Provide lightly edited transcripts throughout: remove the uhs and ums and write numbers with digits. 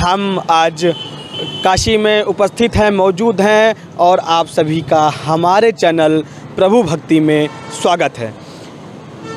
हम आज काशी में उपस्थित हैं, मौजूद हैं और आप सभी का हमारे चैनल प्रभु भक्ति में स्वागत है।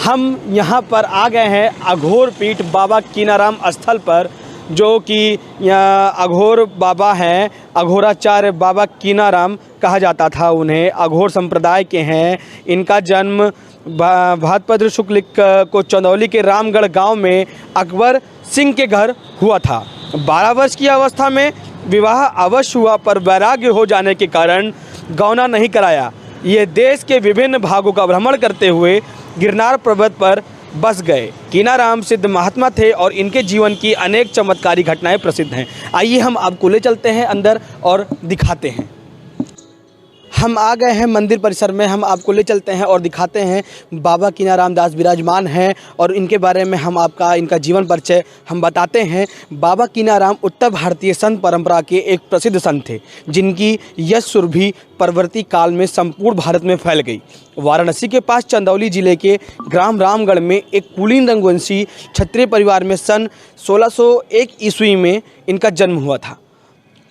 हम यहाँ पर आ गए हैं अघोर पीठ बाबा कीनाराम स्थल पर, जो कि यहाँ अघोर बाबा हैं। अघोराचार्य बाबा कीनाराम कहा जाता था उन्हें, अघोर संप्रदाय के हैं। इनका जन्म भाद्रपद शुक्ल को चंदौली के रामगढ़ गांव में अकबर सिंह के घर हुआ था। 12 वर्ष की अवस्था में विवाह अवश्य हुआ, पर वैराग्य हो जाने के कारण गौना नहीं कराया। ये देश के विभिन्न भागों का भ्रमण करते हुए गिरनार पर्वत पर बस गए। कीनाराम सिद्ध महात्मा थे और इनके जीवन की अनेक चमत्कारी घटनाएं प्रसिद्ध हैं। आइए हम आपको ले चलते हैं अंदर और दिखाते हैं। हम आ गए हैं मंदिर परिसर में, हम आपको ले चलते हैं और दिखाते हैं बाबा कीनाराम दास विराजमान हैं और इनके बारे में हम इनका जीवन परिचय हम बताते हैं। बाबा कीनाराम उत्तर भारतीय संत परंपरा के एक प्रसिद्ध संत थे, जिनकी यश सुरभि परवर्ती काल में संपूर्ण भारत में फैल गई। वाराणसी के पास चंदौली जिले के ग्राम रामगढ़ में एक कुलीन रंगवंशी क्षत्रिय परिवार में सन 1601 ईस्वी में इनका जन्म हुआ था।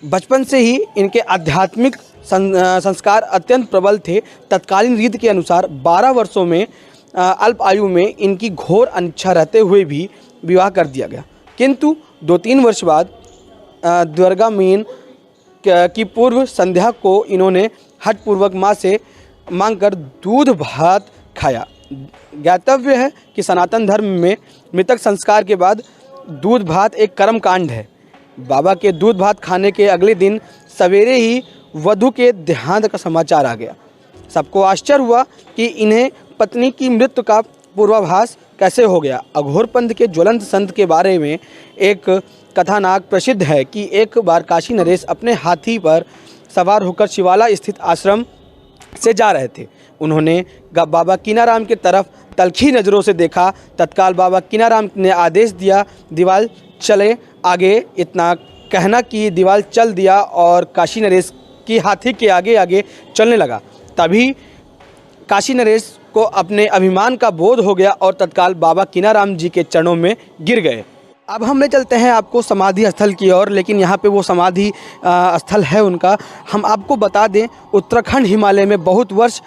बचपन से ही इनके आध्यात्मिक संस्कार अत्यंत प्रबल थे। तत्कालीन रीति के अनुसार 12 वर्षों में अल्प आयु में इनकी घोर अनिच्छा रहते हुए भी विवाह कर दिया गया, किंतु 2-3 वर्ष बाद द्वारका मीन की पूर्व संध्या को इन्होंने हठपूर्वक माँ से मांगकर दूध भात खाया। ज्ञातव्य है कि सनातन धर्म में मृतक संस्कार के बाद दूध भात एक कर्म कांड है। बाबा के दूध भात खाने के अगले दिन सवेरे ही वधू के देहांत का समाचार आ गया। सबको आश्चर्य हुआ कि इन्हें पत्नी की मृत्यु का पूर्वाभास कैसे हो गया। अघोर पंथ के ज्वलंत संत के बारे में एक कथानक प्रसिद्ध है कि एक बार काशी नरेश अपने हाथी पर सवार होकर शिवाला स्थित आश्रम से जा रहे थे। उन्होंने बाबा कीनाराम की तरफ तलखी नज़रों से देखा। तत्काल बाबा कीनाराम ने आदेश दिया, दीवाल चले आगे। इतना कहना कि दीवाल चल दिया और काशी नरेश की हाथी के आगे आगे चलने लगा। तभी काशी नरेश को अपने अभिमान का बोध हो गया और तत्काल बाबा कीनाराम जी के चरणों में गिर गए। अब हम ले चलते हैं आपको समाधि स्थल की ओर, लेकिन यहाँ पे वो समाधि स्थल है उनका। हम आपको बता दें, उत्तराखंड हिमालय में बहुत वर्ष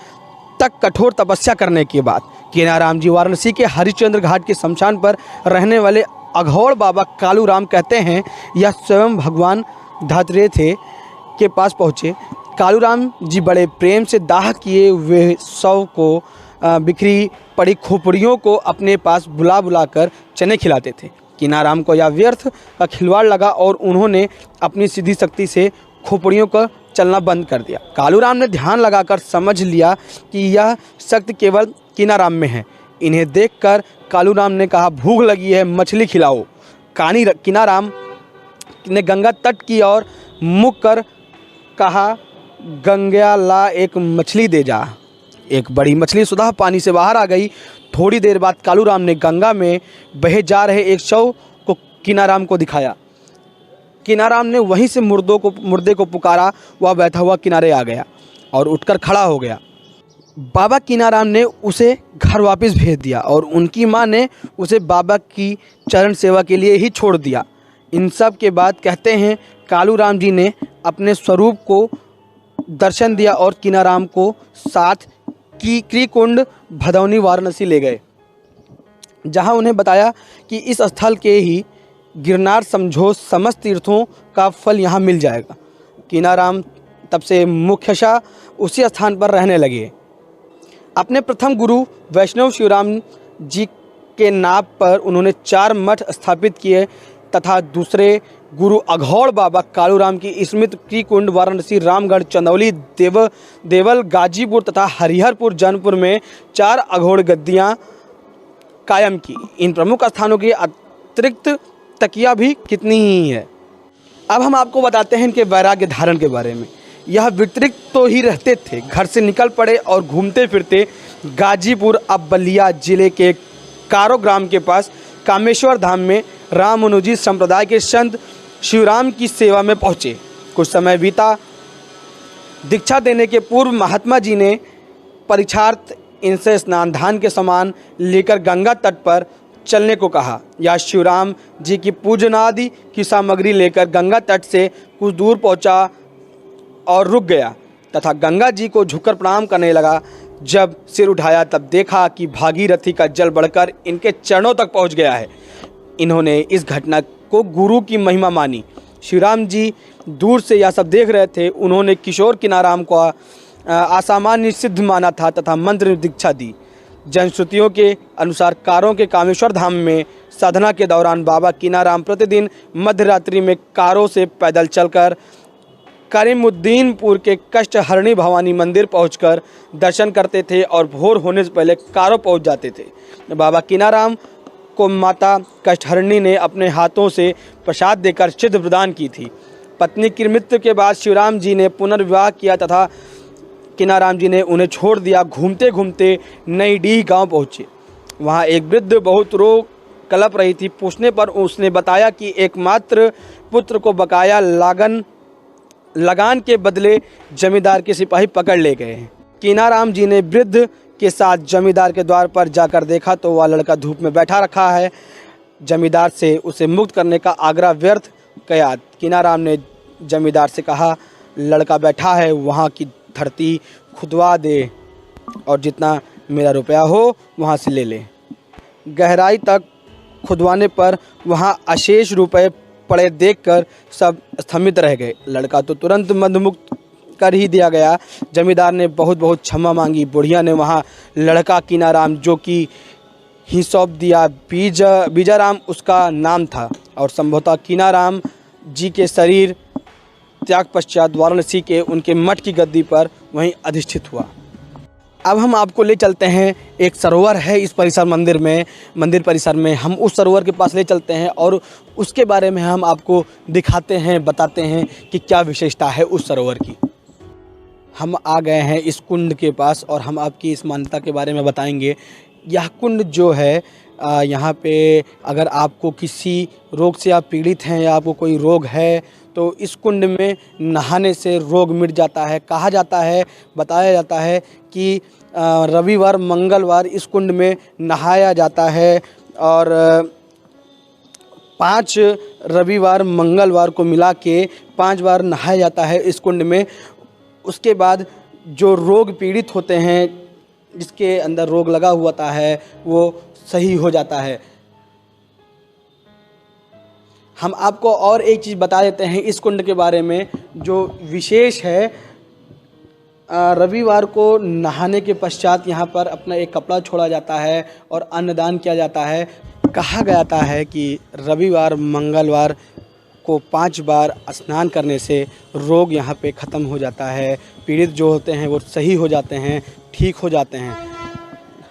तक कठोर तपस्या करने के बाद कीनाराम जी वाराणसी के हरिश्चंद्र घाट के शमशान पर रहने वाले अघोर बाबा कालूराम कहते हैं या स्वयं भगवान धात्रेय थे के पास पहुँचे। कालूराम जी बड़े प्रेम से दाह किए हुए शव को बिखरी पड़ी खोपड़ियों को अपने पास बुला बुलाकर चने खिलाते थे। कीनाराम को यह व्यर्थ का खिलवाड़ लगा और उन्होंने अपनी सीधी शक्ति से खोपड़ियों को चलना बंद कर दिया। कालूराम ने ध्यान लगाकर समझ लिया कि यह शक्ति केवल कीनाराम में है। इन्हें देखकर कालूराम ने कहा, भूख लगी है, मछली खिलाओ। कीनाराम ने गंगा तट की ओर मुख कर कहा, गंगा ला एक मछली दे जा। एक बड़ी मछली सुधा पानी से बाहर आ गई। थोड़ी देर बाद कालूराम ने गंगा में बहे जा रहे एक शव को कीनाराम को दिखाया। कीनाराम ने वहीं से मुर्दे को पुकारा। वह बैठा हुआ किनारे आ गया और उठकर खड़ा हो गया। बाबा कीनाराम ने उसे घर वापस भेज दिया और उनकी मां ने उसे बाबा की चरण सेवा के लिए ही छोड़ दिया। इन सब के बाद कहते हैं कालूराम जी ने अपने स्वरूप को दर्शन दिया और कीनाराम को साथ क्रीकुंड भदौनी वाराणसी ले गए, जहां उन्हें बताया कि इस स्थल के ही गिरनार समझो समस्त तीर्थों का फल यहाँ मिल जाएगा। कीनाराम तब से मुख्यतः उसी स्थान पर रहने लगे। अपने प्रथम गुरु वैष्णव शिवराम जी के नाम पर उन्होंने 4 मठ स्थापित किए तथा दूसरे गुरु अघोर बाबा कालूराम की स्मृति क्रीकुंड वाराणसी, रामगढ़, चंदौली, देवल, गाजीपुर तथा हरिहरपुर जनपुर में 4 अघोर गद्दियाँ कायम की। इन प्रमुख स्थानों के अतिरिक्त तकिया भी कितनी ही है। अब हम आपको बताते हैं इनके वैराग्य धारण के बारे में। यह वितरित तो ही रहते थे, घर से निकल पड़े और घूमते फिरते गाजीपुर अब बलिया जिले के कारो ग्राम के पास कामेश्वर धाम में रामानुजी संप्रदाय के संत शिवराम की सेवा में पहुँचे। कुछ समय बीता। दीक्षा देने के पूर्व महात्मा जी ने परीक्षार्थ इनसे स्नान दान के सामान लेकर गंगा तट पर चलने को कहा। या शिवराम जी की पूजनादि की सामग्री लेकर गंगा तट से कुछ दूर पहुंचा और रुक गया तथा गंगा जी को झुककर प्रणाम करने लगा। जब सिर उठाया तब देखा कि भागीरथी का जल बढ़कर इनके चरणों तक पहुंच गया है। इन्होंने इस घटना को गुरु की महिमा मानी। शिवराम जी दूर से यह सब देख रहे थे। उन्होंने किशोर कीनाराम को असामान्य सिद्ध माना था तथा मंत्र दीक्षा दी। जनश्रुतियों के अनुसार कारों के कामेश्वर धाम में साधना के दौरान बाबा कीनाराम प्रतिदिन मध्य रात्रि में कारों से पैदल चलकर करीमुद्दीनपुर के कष्टहरणी भवानी मंदिर पहुंचकर दर्शन करते थे और भोर होने से पहले कारों पहुंच जाते थे। बाबा कीनाराम को माता कष्टहरणी ने अपने हाथों से प्रसाद देकर सिद्ध प्रदान की थी। पत्नी की मृत्यु के बाद शिवराम जी ने पुनर्विवाह किया तथा कीनाराम जी ने उन्हें छोड़ दिया। घूमते घूमते नईडीह गांव पहुँचे। वहां एक वृद्ध बहुत रो कलप रही थी। पूछने पर उसने बताया कि एकमात्र पुत्र को बकाया लगान के बदले जमींदार के सिपाही पकड़ ले गए हैं। कीनाराम जी ने वृद्ध के साथ जमींदार के द्वार पर जाकर देखा तो वह लड़का धूप में बैठा रखा है। जमींदार से उसे मुक्त करने का आग्रह व्यर्थ किया। कीनाराम ने जमींदार से कहा, लड़का बैठा है, वहाँ की धरती खुदवा दे और जितना मेरा रुपया हो वहाँ से ले ले। गहराई तक खुदवाने पर वहाँ अशेष रुपए पड़े देखकर सब स्तंभित रह गए। लड़का तो तुरंत मंदमुक्त कर ही दिया गया। जमींदार ने बहुत बहुत क्षमा मांगी। बुढ़िया ने वहाँ लड़का कीनाराम जो कि ही सौंप दिया। बीजाराम उसका नाम था और संभवतः कीनाराम जी के शरीर त्याग पश्चात वाराणसी के उनके मठ की गद्दी पर वहीं अधिष्ठित हुआ। अब हम आपको ले चलते हैं, एक सरोवर है इस मंदिर परिसर में। हम उस सरोवर के पास ले चलते हैं और उसके बारे में हम आपको दिखाते हैं, बताते हैं कि क्या विशेषता है उस सरोवर की। हम आ गए हैं इस कुंड के पास और हम आपकी इस मान्यता के बारे में बताएंगे। यह कुंड जो है यहाँ पे अगर आपको किसी रोग से आप पीड़ित हैं या आपको कोई रोग है तो इस कुंड में नहाने से रोग मिट जाता है। कहा जाता है, बताया जाता है कि रविवार मंगलवार इस कुंड में नहाया जाता है और 5 रविवार मंगलवार को मिला के 5 बार नहाया जाता है इस कुंड में। उसके बाद जो रोग पीड़ित होते हैं, जिसके अंदर रोग लगा हुआ है, वो सही हो जाता है। हम आपको और एक चीज़ बता देते हैं इस कुंड के बारे में जो विशेष है। रविवार को नहाने के पश्चात यहाँ पर अपना एक कपड़ा छोड़ा जाता है और अन्नदान किया जाता है। कहा जाता है कि रविवार मंगलवार को 5 बार स्नान करने से रोग यहाँ पे ख़त्म हो जाता है। पीड़ित जो होते हैं वो सही हो जाते हैं, ठीक हो जाते हैं।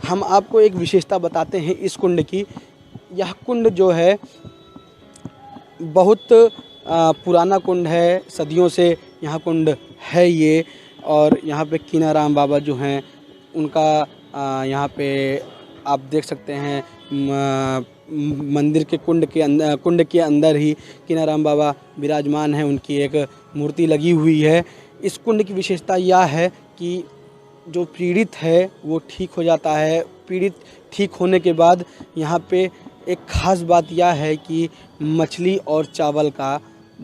हम आपको एक विशेषता बताते हैं इस कुंड की। यह कुंड जो है बहुत पुराना कुंड है, सदियों से यहाँ कुंड है ये। और यहाँ पे कीनाराम बाबा जो हैं उनका यहाँ पे आप देख सकते हैं मंदिर के कुंड के अंदर ही कीनाराम बाबा विराजमान हैं। उनकी एक मूर्ति लगी हुई है। इस कुंड की विशेषता यह है कि जो पीड़ित है वो ठीक हो जाता है। पीड़ित ठीक होने के बाद यहाँ पे एक ख़ास बात यह है कि मछली और चावल का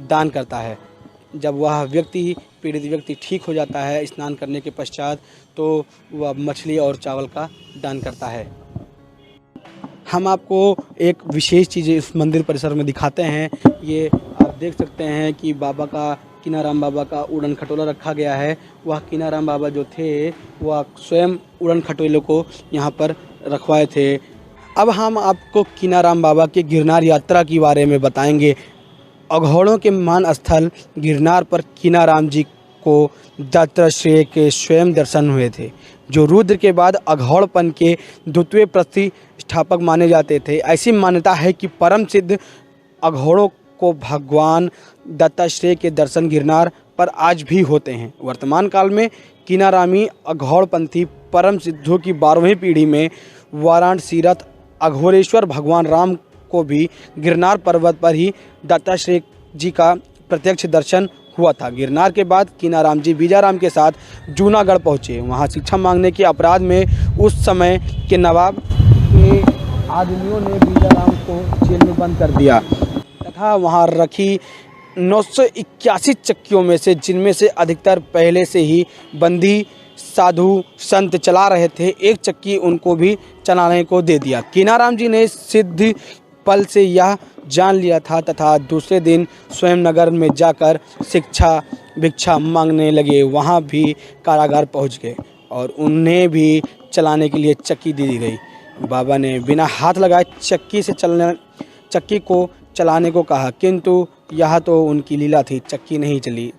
दान करता है। जब वह पीड़ित व्यक्ति ठीक हो जाता है स्नान करने के पश्चात तो वह मछली और चावल का दान करता है। हम आपको एक विशेष चीज़ इस मंदिर परिसर में दिखाते हैं। ये आप देख सकते हैं कि कीनाराम बाबा का उड़न खटोला रखा गया है। वह कीनाराम बाबा जो थे वह स्वयं उड़न खटोले को यहाँ पर रखवाए थे। अब हम आपको कीनाराम बाबा के गिरनार यात्रा के बारे में बताएंगे। अघोड़ों के मान स्थल गिरनार पर कीनाराम जी को दत्तात्रेय के स्वयं दर्शन हुए थे, जो रुद्र के बाद अघोड़पन के द्वितीय प्रतिष्ठापक माने जाते थे। ऐसी मान्यता है कि परम सिद्ध अघोड़ों को भगवान दत्तात्रेय के दर्शन गिरनार पर आज भी होते हैं। वर्तमान काल में कीनारामी अघोड़पंथी परम सिद्धों की 12वीं पीढ़ी में वाराणसीरत अघोरेश्वर भगवान राम को भी गिरनार पर्वत पर ही दत्तात्रेय जी का प्रत्यक्ष दर्शन हुआ था। गिरनार के बाद कीनाराम जी बीजाराम के साथ जूनागढ़ पहुँचे। वहाँ शिक्षा मांगने के अपराध में उस समय के नवाब ने आदमियों ने बीजाराम को जेल में बंद कर दिया तथा वहाँ रखी 981 चक्कियों में से, जिनमें से अधिकतर पहले से ही बंदी साधु संत चला रहे थे, एक चक्की उनको भी चलाने को दे दिया। कीनाराम जी ने सिद्ध पल से यह जान लिया था तथा दूसरे दिन स्वयं नगर में जाकर शिक्षा भिक्षा मांगने लगे। वहाँ भी कारागार पहुँच गए और उन्हें भी चलाने के लिए चक्की दे दी गई। बाबा ने बिना हाथ लगाए चक्की को चलाने को कहा, किंतु यह तो उनकी लीला थी, चक्की नहीं चली।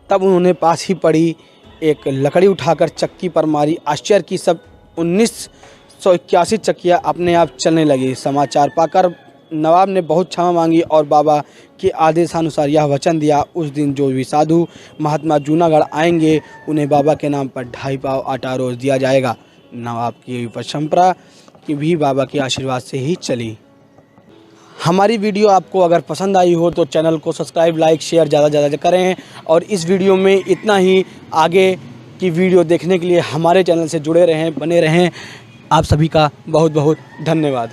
तब उन्होंने पास ही पड़ी एक लकड़ी उठाकर चक्की पर मारी। आश्चर्य की सब 1981 चक्कियाँ अपने आप चलने लगी। समाचार पाकर नवाब ने बहुत क्षमा मांगी और बाबा के आदेशानुसार यह वचन दिया, उस दिन जो भी साधु महात्मा जूनागढ़ आएंगे उन्हें बाबा के नाम पर 2.5 पाव आटा रोज दिया जाएगा। नवाब की परंपरा की भी बाबा के आशीर्वाद से ही चली। हमारी वीडियो आपको अगर पसंद आई हो तो चैनल को सब्सक्राइब, लाइक, शेयर ज़्यादा करें और इस वीडियो में इतना ही। आगे की वीडियो देखने के लिए हमारे चैनल से जुड़े रहें, बने रहें। आप सभी का बहुत बहुत धन्यवाद।